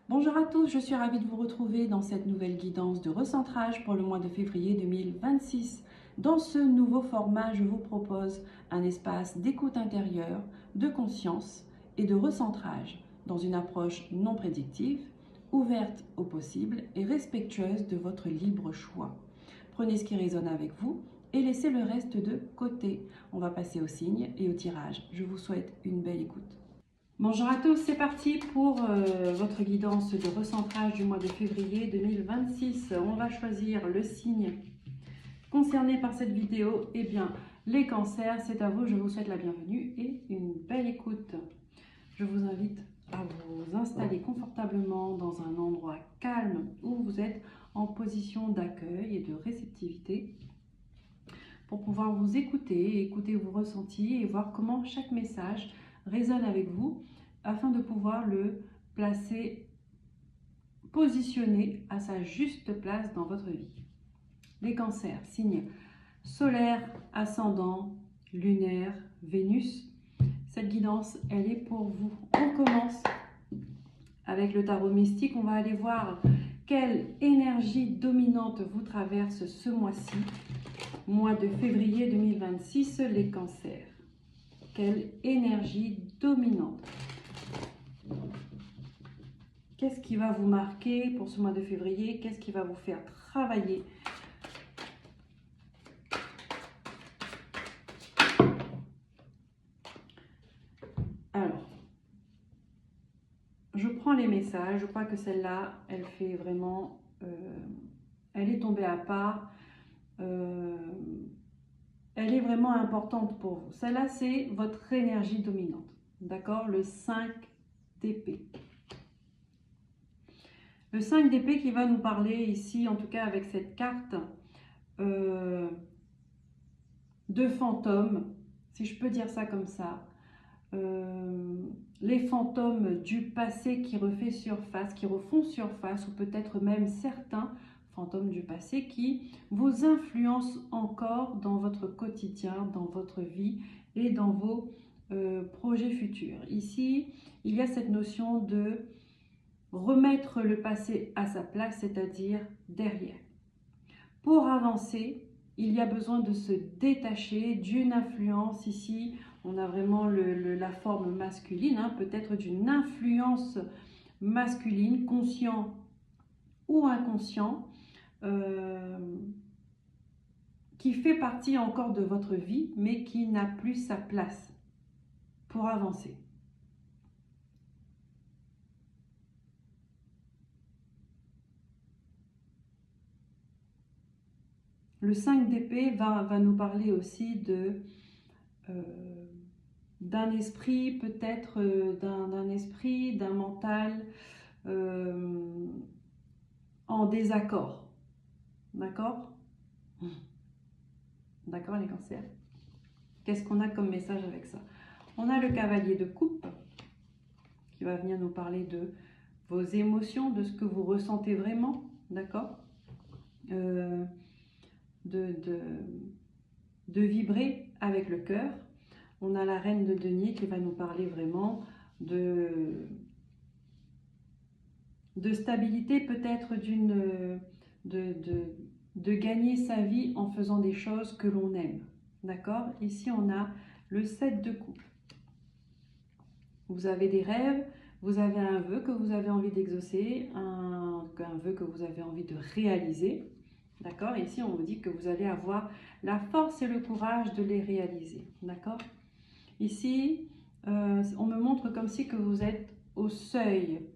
Bonjour à tous, je suis ravie de vous retrouver dans cette nouvelle guidance de recentrage pour le mois de février 2026. Dans ce nouveau format, je vous propose un espace d'écoute intérieure, de conscience et de recentrage dans une approche non prédictive, ouverte au possible et respectueuse de votre libre choix. Prenez ce qui résonne avec vous et laissez le reste de côté. On va passer aux signes et au tirage. Je vous souhaite une belle écoute. Bonjour à tous, c'est parti pour votre guidance de recentrage du mois de février 2026. On va choisir le signe concerné par cette vidéo. Eh bien, les cancers, c'est à vous, je vous souhaite la bienvenue et une belle écoute. Je vous invite à vous installer confortablement dans un endroit calme où vous êtes en position d'accueil et de réceptivité pour pouvoir vous écouter, écouter vos ressentis et voir comment chaque message résonne avec vous afin de pouvoir le placer, positionner à sa juste place dans votre vie. Les cancers, signes solaire, ascendant, lunaire, Vénus. Cette guidance, elle est pour vous. On commence avec le tarot mystique. On va aller voir quelle énergie dominante vous traverse ce mois-ci, mois de février 2026, les cancers. Quelle énergie dominante. Qu'est-ce qui va vous marquer pour ce mois de février? Qu'est-ce qui va vous faire travailler? Alors, je prends les messages. Je crois que celle-là, elle fait vraiment... elle est tombée à part. Elle est vraiment importante pour vous. Celle-là, c'est votre énergie dominante. D'accord? Le 5 d'épée. Le 5 d'épée qui va nous parler ici, en tout cas avec cette carte, de fantômes, si je peux dire ça comme ça. Les fantômes du passé qui refait surface, qui refont surface, ou peut-être même certains fantômes du passé qui vous influencent encore dans votre quotidien, dans votre vie et dans vos projets futurs. Ici, il y a cette notion de remettre le passé à sa place, c'est-à-dire derrière. Pour avancer, il y a besoin de se détacher d'une influence. Ici, on a vraiment la forme masculine, hein, peut-être d'une influence masculine, conscient ou inconscient, qui fait partie encore de votre vie, mais qui n'a plus sa place pour avancer. Le 5 d'épée va nous parler aussi d'un esprit, peut-être d'un esprit, d'un mental en désaccord. D'accord? D'accord, les cancers? Qu'est-ce qu'on a comme message avec ça? On a le cavalier de coupe qui va venir nous parler de vos émotions, de ce que vous ressentez vraiment. D'accord? De vibrer avec le cœur. On a la reine de denier qui va nous parler vraiment de stabilité, peut-être de gagner sa vie en faisant des choses que l'on aime. D'accord? Ici, on a le 7 de coupe. Vous avez des rêves, vous avez un vœu que vous avez envie d'exaucer, un vœu que vous avez envie de réaliser. D'accord? Ici, on vous dit que vous allez avoir la force et le courage de les réaliser. D'accord? Ici, on me montre comme si que vous êtes au seuil,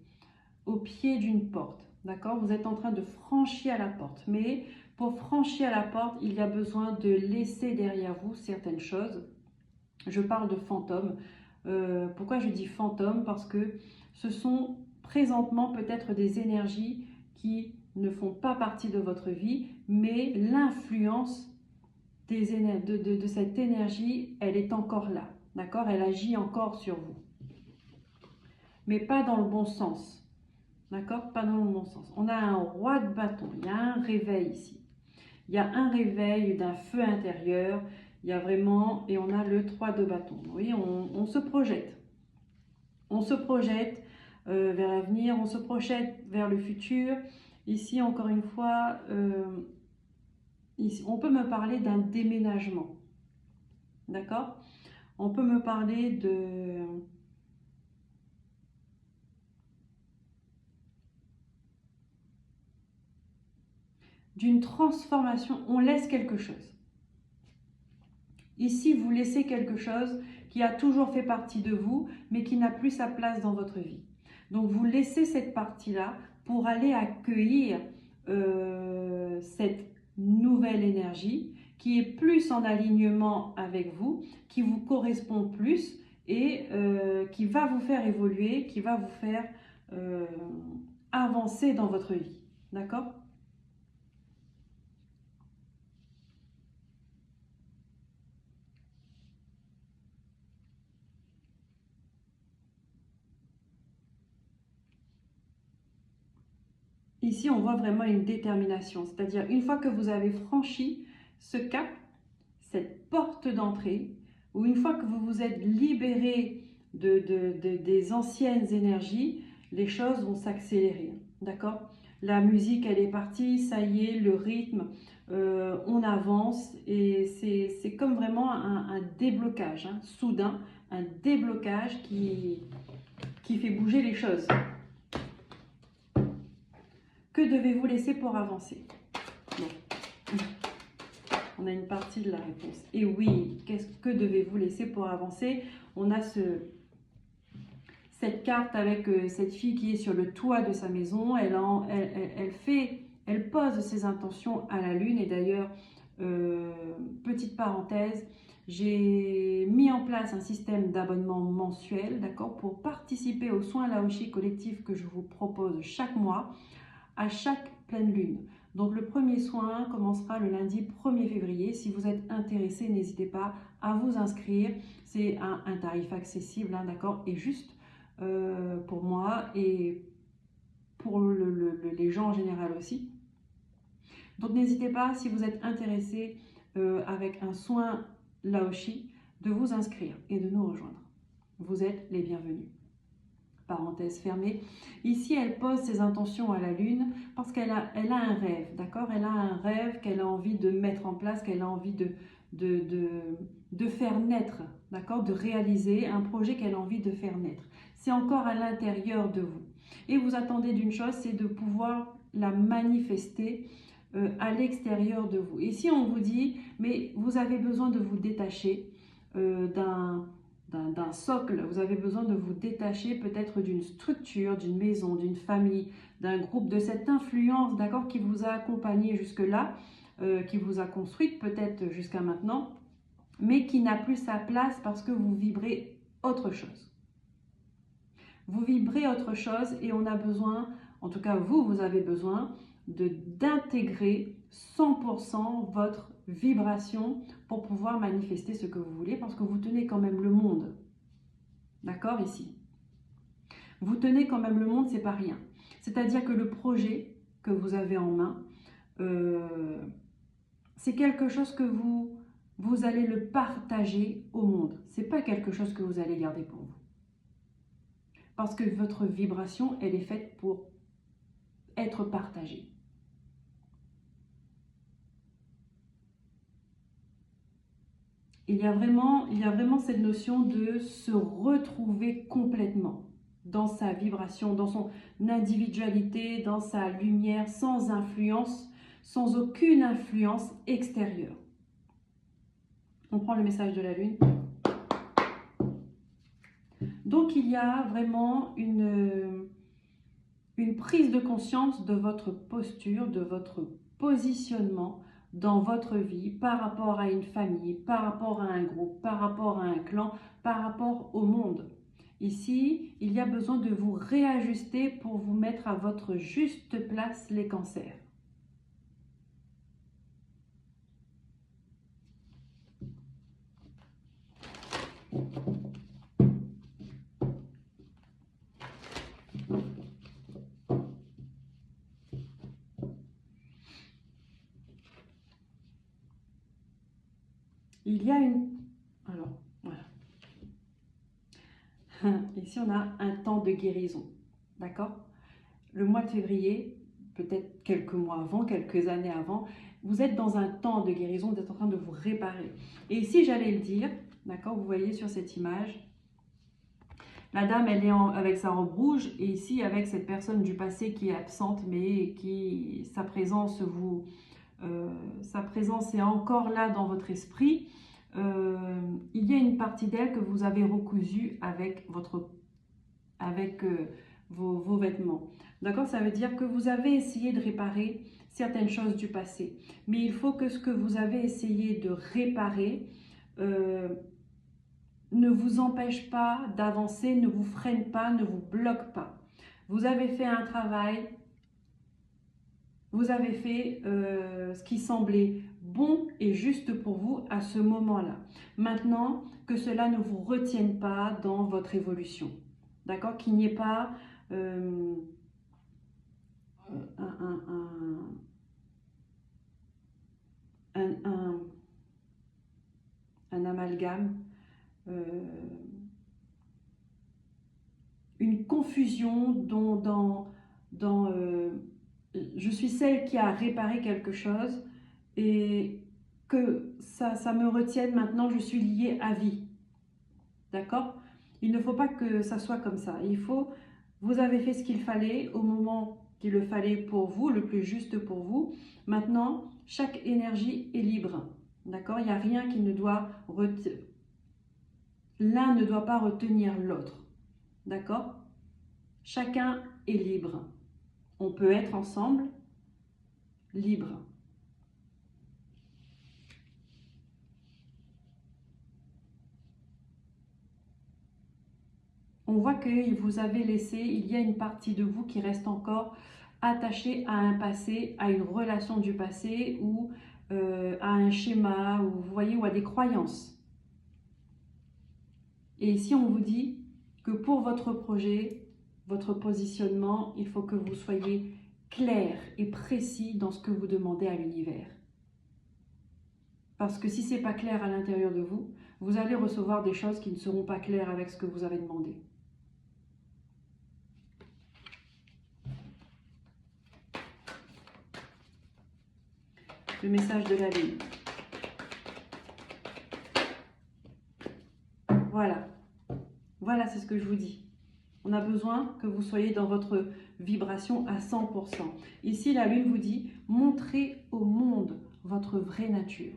au pied d'une porte. D'accord? Vous êtes en train de franchir la porte. Mais pour franchir la porte, il y a besoin de laisser derrière vous certaines choses. Je parle de fantômes. Pourquoi je dis fantômes? Parce que ce sont présentement peut-être des énergies qui ne font pas partie de votre vie, mais l'influence de cette énergie, elle est encore là. D'accord? Elle agit encore sur vous. Mais pas dans le bon sens. D'accord? Pas dans le bon sens. On a un roi de bâton. Il y a un réveil ici. Il y a un réveil d'un feu intérieur. Il y a vraiment... Et on a le 3 de bâton. Vous voyez, on se projette. On se projette vers l'avenir, on se projette vers le futur. Ici, encore une fois, ici, on peut me parler d'un déménagement. D'accord? On peut me parler d'une transformation. On laisse quelque chose. Ici, vous laissez quelque chose qui a toujours fait partie de vous, mais qui n'a plus sa place dans votre vie. Donc, vous laissez cette partie-là pour aller accueillir cette nouvelle énergie qui est plus en alignement avec vous, qui vous correspond plus et qui va vous faire évoluer, qui va vous faire avancer dans votre vie. D'accord ? Ici, on voit vraiment une détermination, c'est-à-dire une fois que vous avez franchi ce cap, cette porte d'entrée, ou une fois que vous vous êtes libéré des anciennes énergies, les choses vont s'accélérer. D'accord? La musique, elle est partie, ça y est, le rythme, on avance et c'est comme vraiment un déblocage, hein, soudain, un déblocage qui fait bouger les choses. Que devez-vous laisser pour avancer? Bon. On a une partie de la réponse. Et oui, que devez-vous laisser pour avancer? On a cette carte avec cette fille qui est sur le toit de sa maison. Elle pose ses intentions à la lune. Et d'ailleurs, petite parenthèse, j'ai mis en place un système d'abonnement mensuel, d'accord, pour participer aux soins Laoshi collectifs que je vous propose chaque mois, à chaque pleine lune. Donc le premier soin commencera le lundi 1er février. Si vous êtes intéressé, n'hésitez pas à vous inscrire. C'est un tarif accessible, hein, d'accord, et juste pour moi et pour les gens en général aussi. Donc n'hésitez pas, si vous êtes intéressé avec un soin Laoshi, de vous inscrire et de nous rejoindre. Vous êtes les bienvenus. Parenthèse fermée. Ici, elle pose ses intentions à la lune parce qu'elle a un rêve, d'accord? Elle a un rêve qu'elle a envie de mettre en place, qu'elle a envie de faire naître, d'accord? De réaliser un projet qu'elle a envie de faire naître. C'est encore à l'intérieur de vous. Et vous attendez d'une chose, c'est de pouvoir la manifester à l'extérieur de vous. Et si on vous dit, mais vous avez besoin de vous détacher d'un socle, vous avez besoin de vous détacher peut-être d'une structure, d'une maison, d'une famille, d'un groupe, de cette influence, d'accord, qui vous a accompagné jusque-là, qui vous a construite peut-être jusqu'à maintenant, mais qui n'a plus sa place parce que vous vibrez autre chose. Vous vibrez autre chose et on a besoin, en tout cas vous avez besoin d'intégrer 100% votre vibration pour pouvoir manifester ce que vous voulez parce que vous tenez quand même le monde. D'accord, ici. Vous tenez quand même le monde, c'est pas rien. C'est-à-dire que le projet que vous avez en main, c'est quelque chose que vous allez le partager au monde. C'est pas quelque chose que vous allez garder pour vous. Parce que votre vibration, elle est faite pour être partagée. Il y a vraiment cette notion de se retrouver complètement dans sa vibration, dans son individualité, dans sa lumière, sans influence, sans aucune influence extérieure. On prend le message de la lune. Donc il y a vraiment une prise de conscience de votre posture, de votre positionnement dans votre vie par rapport à une famille, par rapport à un groupe, par rapport à un clan, par rapport au monde. Ici, il y a besoin de vous réajuster pour vous mettre à votre juste place, les cancers. Il y a une... Alors, voilà. Ici, on a un temps de guérison. d'accord? Le mois de février, peut-être quelques mois avant, quelques années avant, vous êtes dans un temps de guérison, vous êtes en train de vous réparer. Et ici, j'allais le dire, d'accord, vous voyez sur cette image, la dame, elle est avec sa robe rouge, et ici, avec cette personne du passé qui est absente, mais qui, sa présence est encore là dans votre esprit. Il y a une partie d'elle que vous avez recousue avec vos vêtements. D'accord? Ça veut dire que vous avez essayé de réparer certaines choses du passé. Mais il faut que ce que vous avez essayé de réparer ne vous empêche pas d'avancer, ne vous freine pas, ne vous bloque pas. Vous avez fait un travail, vous avez fait ce qui semblait bon et juste pour vous à ce moment-là. Maintenant, que cela ne vous retienne pas dans votre évolution. D'accord? Qu'il n'y ait pas un amalgame, une confusion dans je suis celle qui a réparé quelque chose et que ça me retienne maintenant, je suis liée à vie. D'accord? Il ne faut pas que ça soit comme ça. Vous avez fait ce qu'il fallait au moment qu'il le fallait pour vous, le plus juste pour vous. Maintenant, chaque énergie est libre. D'accord? Il n'y a rien qui ne doit l'un ne doit pas retenir l'autre. D'accord? Chacun est libre. On peut être ensemble libre. On voit que vous avez laissé, il y a une partie de vous qui reste encore attachée à un passé, à une relation du passé ou à un schéma, ou vous voyez, ou à des croyances. Et ici, on vous dit que pour votre projet, votre positionnement, il faut que vous soyez clair et précis dans ce que vous demandez à l'univers. Parce que si ce n'est pas clair à l'intérieur de vous, vous allez recevoir des choses qui ne seront pas claires avec ce que vous avez demandé. Le message de la lune. Voilà. Voilà, c'est ce que je vous dis. On a besoin que vous soyez dans votre vibration à 100%. Ici, la lune vous dit, montrez au monde votre vraie nature.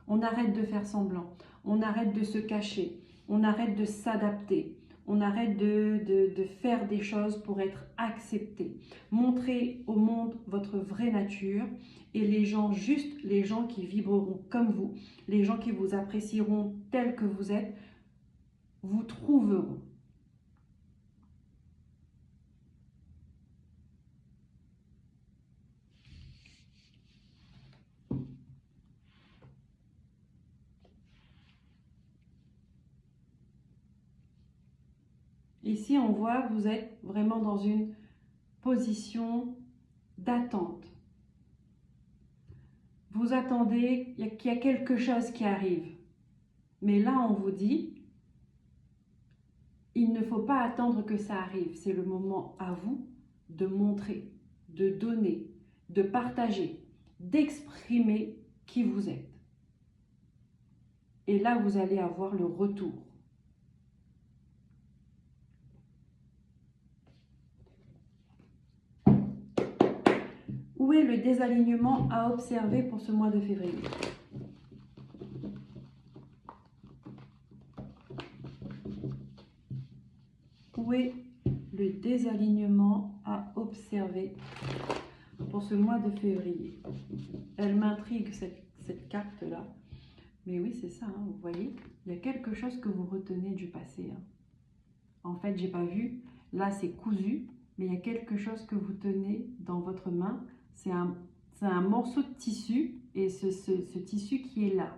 On arrête de faire semblant. On arrête de se cacher. On arrête de s'adapter. On arrête de faire des choses pour être accepté. Montrez au monde votre vraie nature et les gens, juste les gens qui vibreront comme vous, les gens qui vous apprécieront tel que vous êtes, vous trouveront. Ici, on voit que vous êtes vraiment dans une position d'attente. Vous attendez qu'il y a quelque chose qui arrive. Mais là, on vous dit, il ne faut pas attendre que ça arrive. C'est le moment à vous de montrer, de donner, de partager, d'exprimer qui vous êtes. Et là, vous allez avoir le retour. Où est le désalignement à observer pour ce mois de février? Où est le désalignement à observer pour ce mois de février? Elle m'intrigue cette carte-là. Mais oui, c'est ça, hein, vous voyez, il y a quelque chose que vous retenez du passé. Hein. En fait, j'ai pas vu. Là, c'est cousu, mais il y a quelque chose que vous tenez dans votre main. C'est un morceau de tissu, et ce tissu qui est là.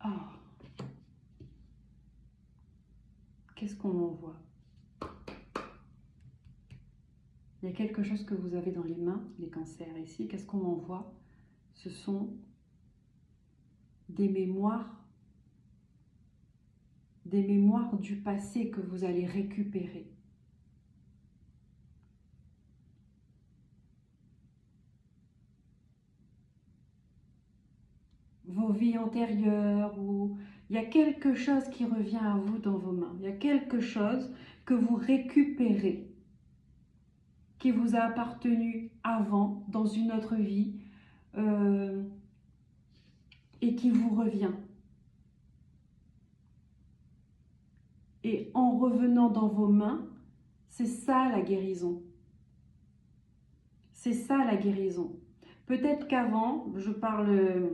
Oh. Qu'est-ce qu'on en voit? Il y a quelque chose que vous avez dans les mains, les cancers ici. Qu'est-ce qu'on en voit? Ce sont des mémoires du passé que vous allez récupérer. Vos vies antérieures, ou il y a quelque chose qui revient à vous dans vos mains. Il y a quelque chose que vous récupérez, qui vous a appartenu avant, dans une autre vie, et qui vous revient. Et en revenant dans vos mains, c'est ça la guérison. C'est ça la guérison. Peut-être qu'avant, je parle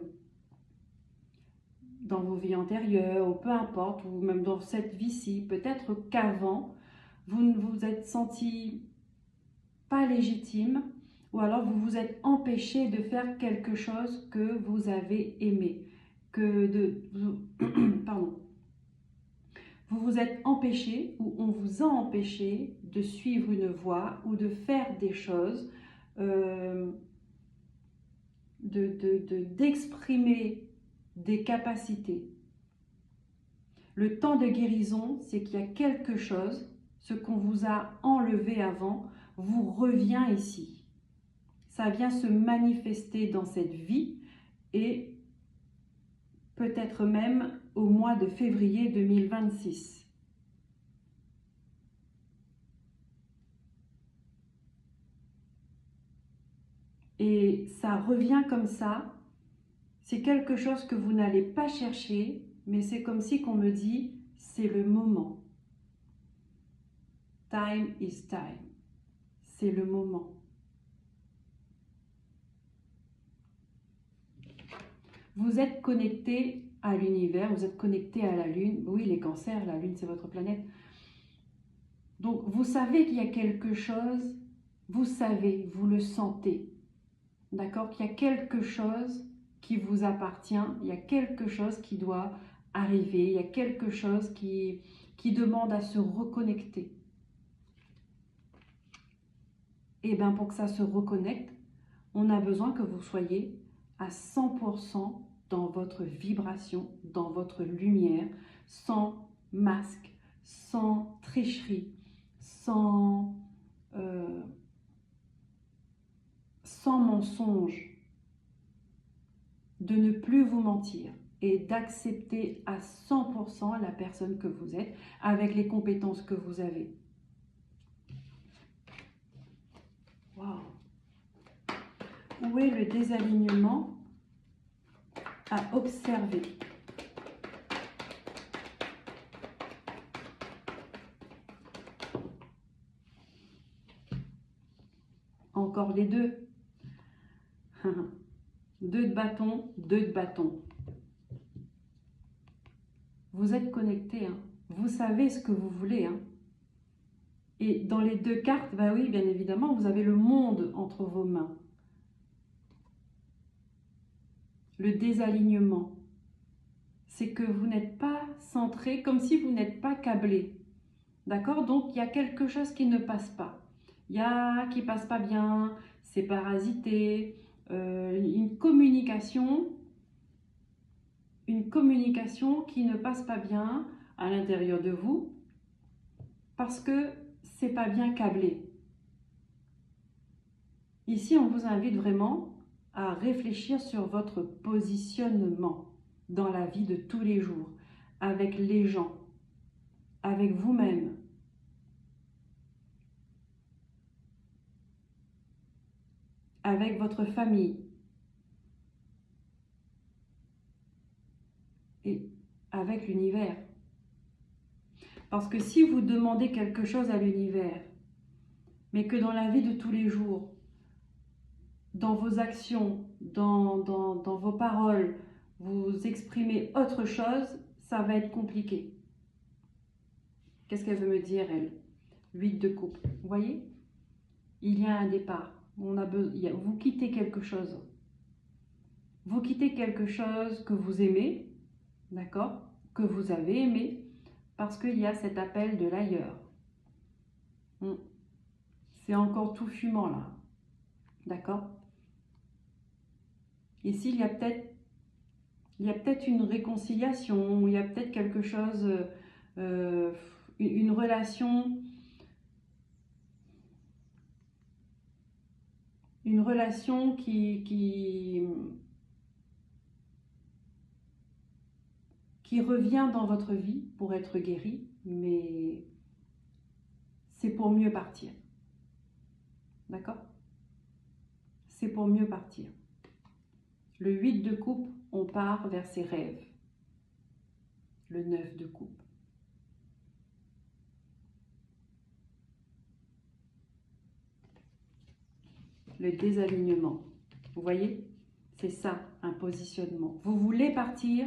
dans vos vies antérieures, ou peu importe, ou même dans cette vie-ci, peut-être qu'avant, vous ne vous êtes senti pas légitime, ou alors vous vous êtes empêché de faire quelque chose que vous avez aimé, pardon. Vous vous êtes empêché, ou on vous a empêché de suivre une voie ou de faire des choses, d'exprimer des capacités. Le temps de guérison, c'est qu'il y a quelque chose, ce qu'on vous a enlevé avant, vous revient ici. Ça vient se manifester dans cette vie et peut-être même au mois de février 2026. Et ça revient comme ça. C'est quelque chose que vous n'allez pas chercher, mais c'est comme si qu'on me dit, c'est le moment. Time is time. C'est le moment. Vous êtes connecté à l'univers, vous êtes connecté à la Lune. Oui, les cancers, la Lune, c'est votre planète. Donc, vous savez qu'il y a quelque chose, vous savez, vous le sentez. D'accord? Qu'il y a quelque chose qui vous appartient, il y a quelque chose qui doit arriver, il y a quelque chose qui demande à se reconnecter. Et bien, pour que ça se reconnecte, on a besoin que vous soyez à 100% dans votre vibration, dans votre lumière, sans masque, sans tricherie, sans mensonge, de ne plus vous mentir et d'accepter à 100% la personne que vous êtes avec les compétences que vous avez. Waouh! Où est le désalignement à observer? Encore les deux. 2 de bâton, 2 de bâton. Vous êtes connecté, hein. Vous savez ce que vous voulez. Hein. Et dans les 2 cartes, bah oui, bien évidemment, vous avez le monde entre vos mains. Le désalignement, c'est que vous n'êtes pas centré, comme si vous n'êtes pas câblé. D'accord? Donc, il y a quelque chose qui ne passe pas. Il y a qui passe pas bien, c'est parasité, une communication qui ne passe pas bien à l'intérieur de vous parce que c'est pas bien câblé. Ici, on vous invite vraiment à réfléchir sur votre positionnement dans la vie de tous les jours, avec les gens, avec vous-même. Avec votre famille et avec l'univers. Parce que si vous demandez quelque chose à l'univers, mais que dans la vie de tous les jours, dans vos actions, dans vos paroles, vous exprimez autre chose, ça va être compliqué. Qu'est-ce qu'elle veut me dire, elle? 8 de coupe. Vous voyez? Il y a un départ. Vous quittez quelque chose. Vous quittez quelque chose que vous aimez, d'accord? Que vous avez aimé, parce qu'il y a cet appel de l'ailleurs. C'est encore tout fumant là. D'accord? Ici, il y a peut-être une réconciliation, il y a peut-être quelque chose, une relation qui revient dans votre vie pour être guérie, mais c'est pour mieux partir. D'accord? C'est pour mieux partir. Le 8 de coupe, on part vers ses rêves. Le 9 de coupe. Le désalignement. Vous voyez? C'est ça, un positionnement. Vous voulez partir,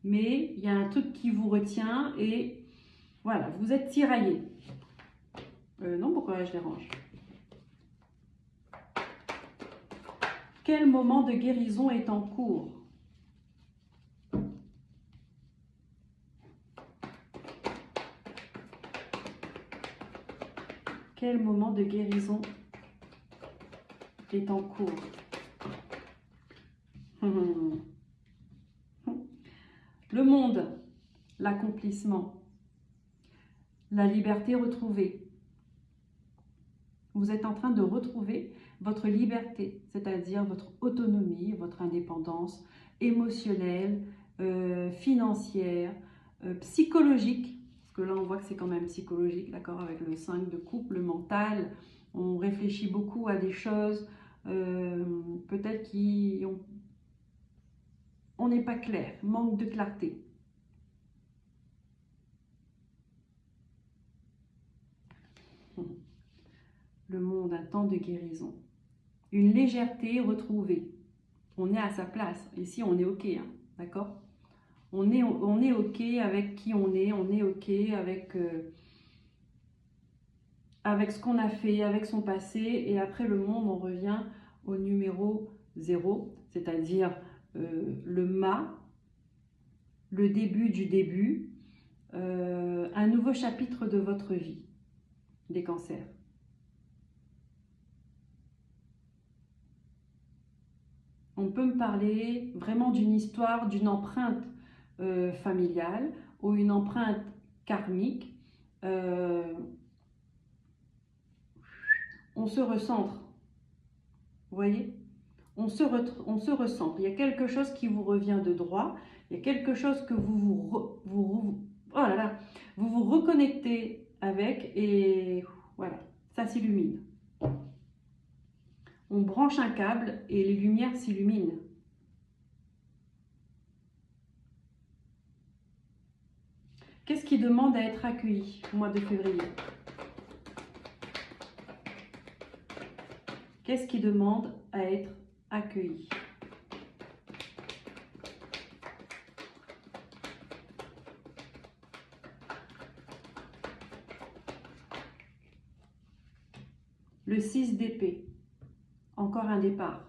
mais il y a un truc qui vous retient et voilà, vous êtes tiraillé. Non, pourquoi je les range? Quel moment de guérison est en cours? Quel moment de guérison est en cours? Le monde, l'accomplissement, la liberté retrouvée. Vous êtes en train de retrouver votre liberté, c'est-à-dire votre autonomie, votre indépendance émotionnelle, financière, psychologique, parce que là on voit que c'est quand même psychologique, d'accord, avec le 5 de coupe, le mental, on réfléchit beaucoup à des choses, peut-être on n'est pas clair, manque de clarté. Le monde, un temps de guérison. Une légèreté retrouvée. On est à sa place. Ici, on est OK, hein, d'accord? On est OK avec qui on est OK avec ce qu'on a fait, avec son passé. Et après le monde, on revient au numéro 0, c'est-à-dire le mât, le début du début, un nouveau chapitre de votre vie, des cancers. On peut me parler vraiment d'une histoire, d'une empreinte familiale ou une empreinte karmique. On se recentre. Vous voyez? On se recentre. Il y a quelque chose qui vous revient de droit. Il y a quelque chose que vous vous reconnectez avec et voilà, ça s'illumine. On branche un câble et les lumières s'illuminent. Qu'est-ce qui demande à être accueilli au mois de février? Qu'est-ce qui demande à être accueilli? Le 6 d'épée. Encore un départ.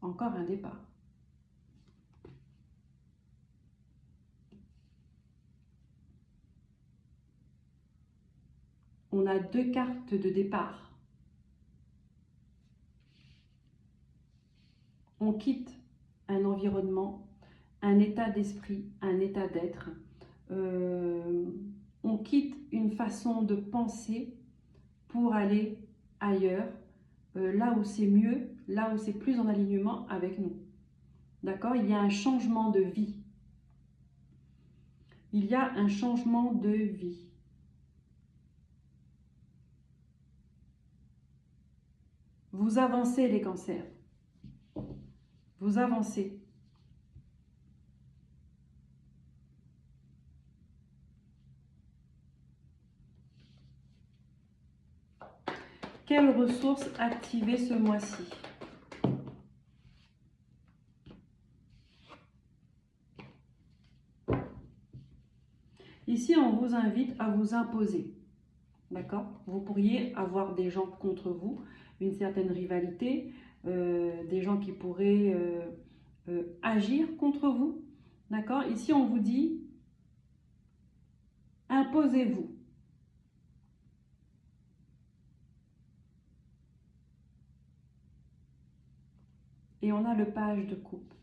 Encore un départ. On a 2 cartes de départ. On quitte un environnement, un état d'esprit, un état d'être. On quitte une façon de penser pour aller ailleurs, là où c'est mieux, là où c'est plus en alignement avec nous. D'accord? Il y a un changement de vie. Il y a un changement de vie. Vous avancez les cancers. Vous avancez. Quelles ressources activer ce mois-ci? Ici, on vous invite à vous imposer. D'accord? Vous pourriez avoir des gens contre vous, une certaine rivalité, des gens qui pourraient agir contre vous. D'accord? Ici, on vous dit, imposez-vous. Et on a le page de coupe.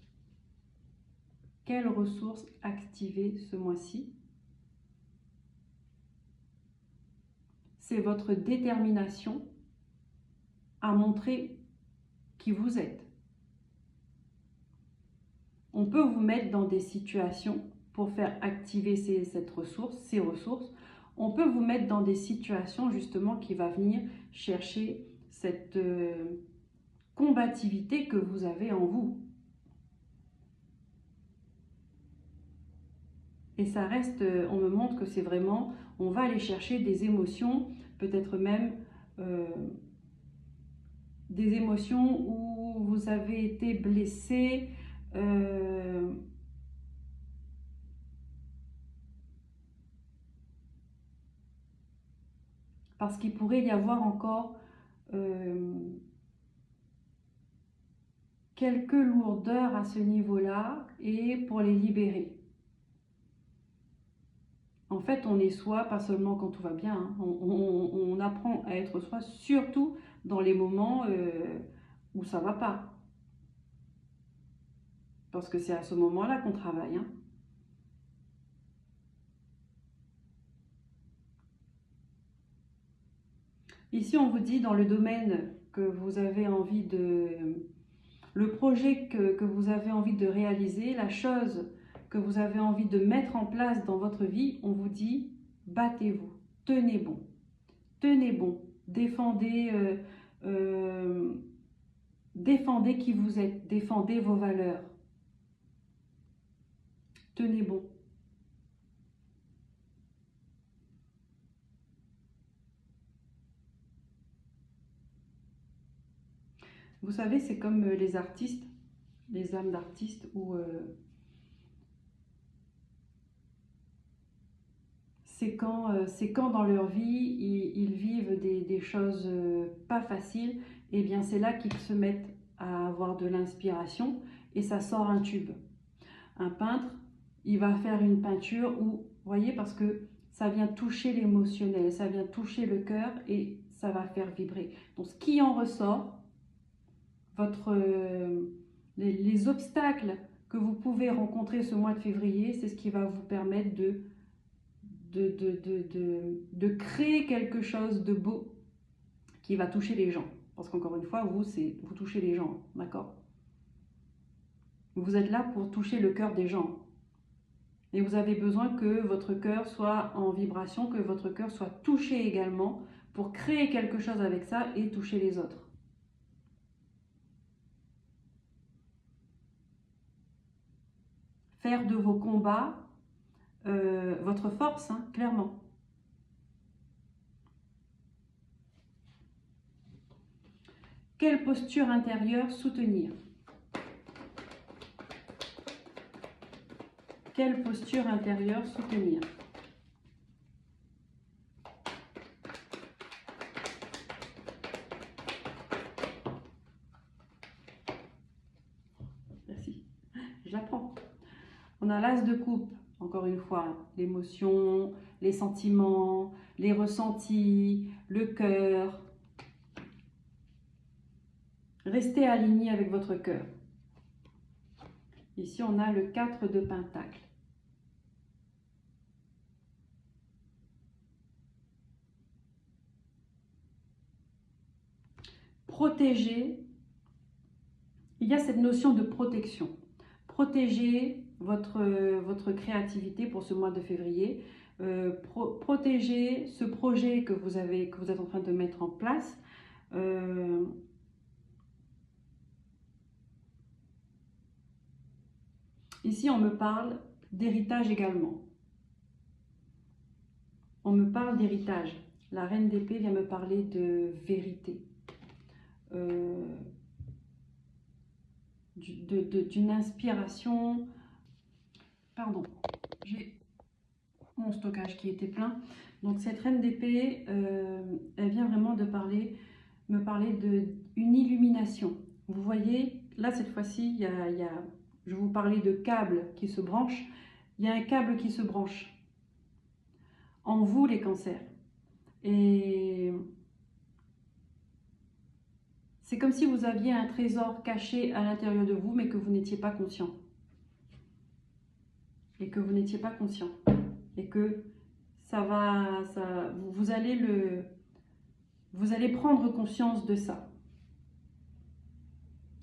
Quelles ressources activer ce mois-ci? C'est votre détermination à montrer qui vous êtes. On peut vous mettre dans des situations pour faire activer ces ressources. On peut vous mettre dans des situations justement qui va venir chercher cette combativité que vous avez en vous. Et ça reste, on me montre que c'est vraiment, on va aller chercher des émotions, peut-être même des émotions où vous avez été blessé, parce qu'il pourrait y avoir encore quelques lourdeurs à ce niveau-là et pour les libérer. En fait, on est soi, pas seulement quand tout va bien, hein. On apprend à être soi, surtout dans les moments où ça va pas. Parce que c'est à ce moment-là qu'on travaille, hein. Ici, on vous dit dans le domaine que vous avez envie de... Le projet que vous avez envie de réaliser, la chose que vous avez envie de mettre en place dans votre vie, on vous dit battez-vous, tenez bon, défendez, défendez qui vous êtes, défendez vos valeurs, tenez bon. Vous savez, c'est comme les artistes, les âmes d'artistes où c'est quand dans leur vie, ils vivent des choses pas faciles, et bien c'est là qu'ils se mettent à avoir de l'inspiration et ça sort un tube. Un peintre, il va faire une peinture où, vous voyez, parce que ça vient toucher l'émotionnel, ça vient toucher le cœur et ça va faire vibrer. Donc ce qui en ressort, les obstacles que vous pouvez rencontrer ce mois de février, c'est ce qui va vous permettre de créer quelque chose de beau qui va toucher les gens. Parce qu'encore une fois, vous touchez les gens, d'accord? Vous êtes là pour toucher le cœur des gens. Et vous avez besoin que votre cœur soit en vibration, que votre cœur soit touché également pour créer quelque chose avec ça et toucher les autres. Faire de vos combats votre force, hein, clairement. Quelle posture intérieure soutenir? Quelle posture intérieure soutenir? Merci, j'apprends. On a l'as de coupe, encore une fois, l'émotion, les sentiments, les ressentis, le cœur. Restez aligné avec votre cœur. Ici, on a le 4 de Pentacle. Protéger, il y a cette notion de protection. Protéger votre créativité pour ce mois de février. Protéger ce projet que vous êtes en train de mettre en place. Ici, on me parle d'héritage également. On me parle d'héritage. La reine d'épée vient me parler de vérité. D'une inspiration. Pardon, j'ai mon stockage qui était plein. Donc cette reine d'épée, elle vient vraiment me parler d'une illumination. Vous voyez, là cette fois-ci, je vous parlais de câbles qui se branchent. Il y a un câble qui se branche en vous, les cancers. Et C'est comme si vous aviez un trésor caché à l'intérieur de vous, mais que vous n'étiez pas conscient. Et que vous n'étiez pas conscient. Et que vous allez prendre conscience de ça.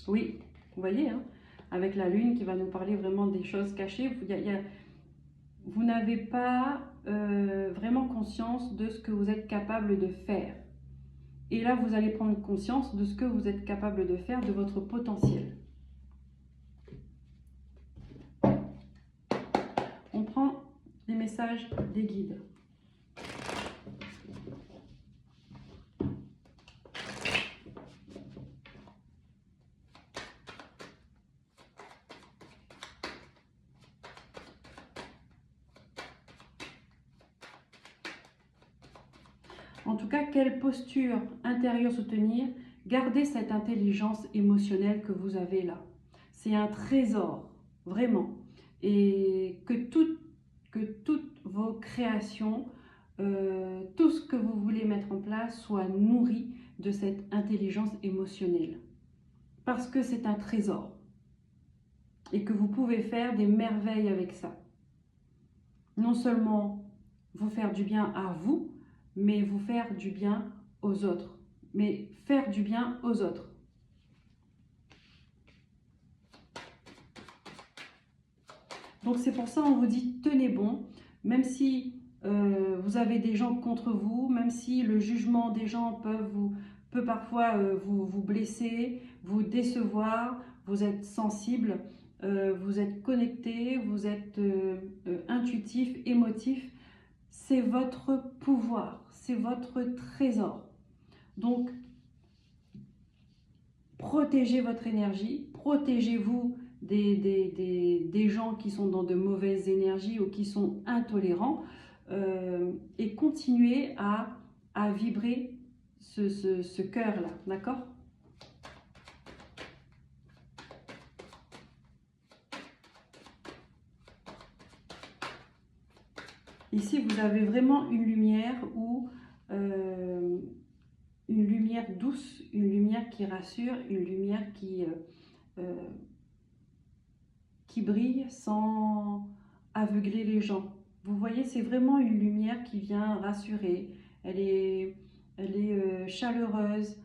Oui, vous voyez, hein, avec la lune qui va nous parler vraiment des choses cachées, vous n'avez pas vraiment conscience de ce que vous êtes capable de faire. Et là, vous allez prendre conscience de ce que vous êtes capable de faire, de votre potentiel. On prend les messages des guides. En tout cas, quelle posture intérieure soutenir? Gardez cette intelligence émotionnelle que vous avez là. C'est un trésor, vraiment. Et que toutes vos créations, tout ce que vous voulez mettre en place soit nourri de cette intelligence émotionnelle. Parce que c'est un trésor. Et que vous pouvez faire des merveilles avec ça. Non seulement vous faire du bien à vous, mais vous faire du bien aux autres. Mais faire du bien aux autres. Donc c'est pour ça on vous dit tenez bon, même si vous avez des gens contre vous, même si le jugement des gens peut parfois vous blesser, vous décevoir, vous êtes sensible, vous êtes connecté, vous êtes intuitif, émotif. C'est votre pouvoir, c'est votre trésor. Donc, protégez votre énergie, protégez-vous des gens qui sont dans de mauvaises énergies ou qui sont intolérants et continuez à vibrer ce cœur-là, d'accord ? Ici, vous avez vraiment une lumière une lumière douce, une lumière qui rassure, une lumière qui brille sans aveugler les gens. Vous voyez, c'est vraiment une lumière qui vient rassurer. Elle est chaleureuse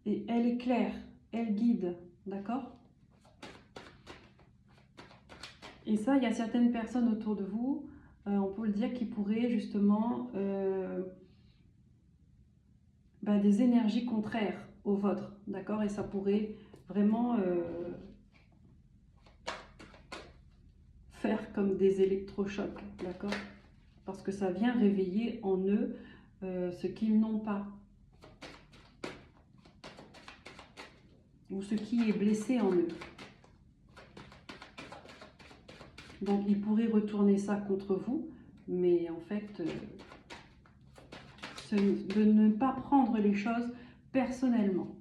et elle est claire, elle guide, d'accord ? Et ça, il y a certaines personnes autour de vous, on peut le dire, qui pourraient justement des énergies contraires aux vôtres, d'accord ? Et ça pourrait vraiment faire comme des électrochocs, d'accord ? Parce que ça vient réveiller en eux ce qu'ils n'ont pas. Ou ce qui est blessé en eux. Donc ils pourraient retourner ça contre vous, mais en fait, de ne pas prendre les choses personnellement.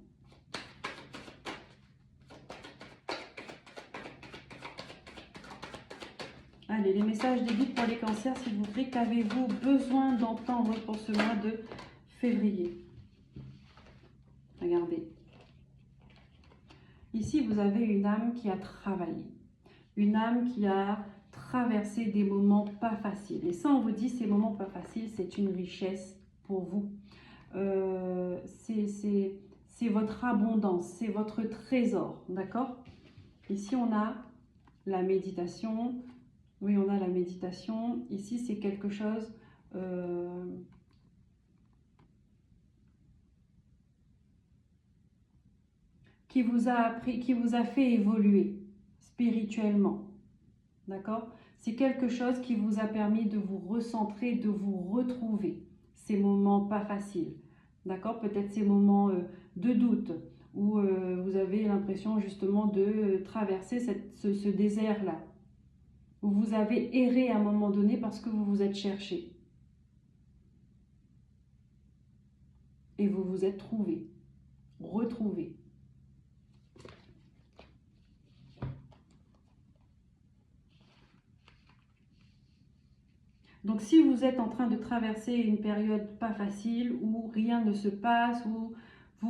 Allez, les messages des guides pour les cancers, s'il vous plaît, qu'avez-vous besoin d'entendre pour ce mois de février? Regardez. Ici, vous avez une âme qui a travaillé. Une âme qui a traversé des moments pas faciles. Et ça, on vous dit, ces moments pas faciles, c'est une richesse pour vous. C'est votre abondance, c'est votre trésor, d'accord? Ici, on a la méditation. Oui, on a la méditation. Ici, c'est quelque chose qui vous a appris, qui vous a fait évoluer spirituellement. D'accord? C'est quelque chose qui vous a permis de vous recentrer, de vous retrouver. Ces moments pas faciles. D'accord? Peut-être ces moments de doute où vous avez l'impression justement de traverser ce désert-là. Où vous avez erré à un moment donné parce que vous vous êtes cherché. Et vous vous êtes trouvé, retrouvé. Donc si vous êtes en train de traverser une période pas facile, où rien ne se passe, où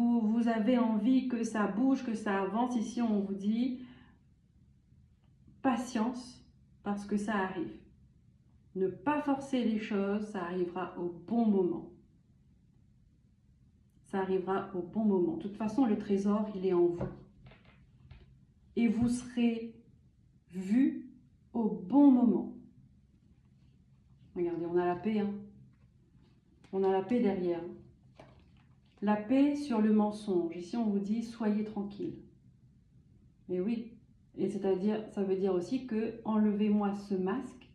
vous avez envie que ça bouge, que ça avance. Ici, on vous dit patience, parce que ça arrive. Ne pas forcer les choses, ça arrivera au bon moment. Ça arrivera au bon moment. De toute façon, le trésor, il est en vous. Et vous serez vu au bon moment. Regardez, on a la paix. Hein. On a la paix derrière. La paix sur le mensonge. Ici, on vous dit, soyez tranquille. Mais oui. Et c'est-à-dire, ça veut dire aussi que enlevez-moi ce masque.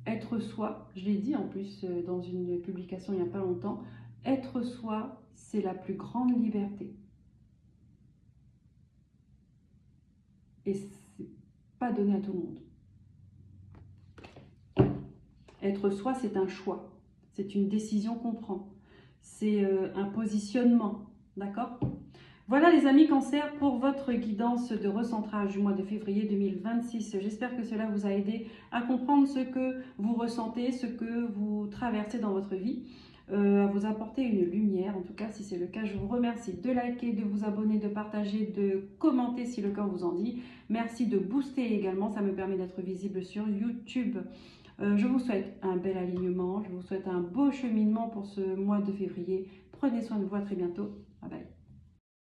Être soi, je l'ai dit en plus dans une publication il n'y a pas longtemps, être soi, c'est la plus grande liberté. Et c'est pas donné à tout le monde. Être soi, c'est un choix. C'est une décision qu'on prend. C'est un positionnement. D'accord ? Voilà les amis Cancer pour votre guidance de recentrage du mois de février 2026. J'espère que cela vous a aidé à comprendre ce que vous ressentez, ce que vous traversez dans votre vie, à vous apporter une lumière. En tout cas, si c'est le cas, je vous remercie de liker, de vous abonner, de partager, de commenter si le cœur vous en dit. Merci de booster également, ça me permet d'être visible sur YouTube. Je vous souhaite un bel alignement, je vous souhaite un beau cheminement pour ce mois de février. Prenez soin de vous, à très bientôt. Bye bye.